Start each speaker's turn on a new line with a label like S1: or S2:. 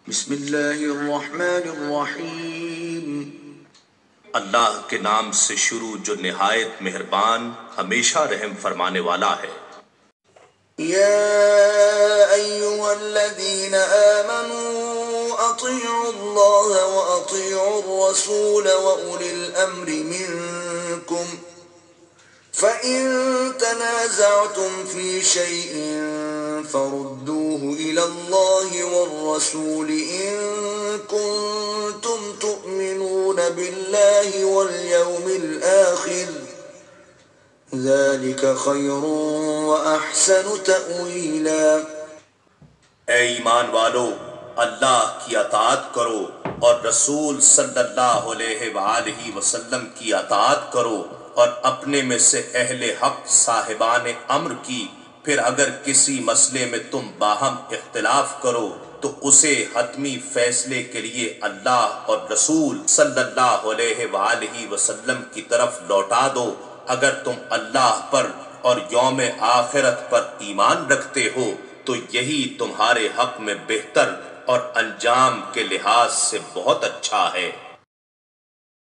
S1: بسم اللہ الرحمن الرحیم۔
S2: اللہ کے نام سے شروع جو نہایت مہربان ہمیشہ رحم فرمانے والا ہے۔
S1: یا ایہا الذین آمنوا اطیعوا اللہ واطیعوا الرسول واولی الامر منکم فَإِن تَنَازَعْتُمْ فِي شَيْءٍ فَرُدُّوهُ إِلَى اللَّهِ وَالرَّسُولِ إِن كُنتُمْ تُؤْمِنُونَ بِاللَّهِ وَالْيَوْمِ الْآخِرِ ذَلِكَ خَيْرٌ وَأَحْسَنُ تَأْوِيلًا۔
S2: اے ایمان والو، اللہ کی اطاعت کرو اور رسول صلی اللہ علیہ وآلہ وسلم کی اطاعت کرو، اور اپنے میں سے اہل حق صاحبان امر کی، پھر اگر کسی مسئلے میں تم باہم اختلاف کرو تو اسے حتمی فیصلے کے لیے اللہ اور رسول صلی اللہ علیہ وآلہ وسلم کی طرف لوٹا دو، اگر تم اللہ پر اور یوم آخرت پر ایمان رکھتے ہو تو یہی تمہارے حق میں بہتر اور انجام کے لحاظ سے بہت اچھا ہے۔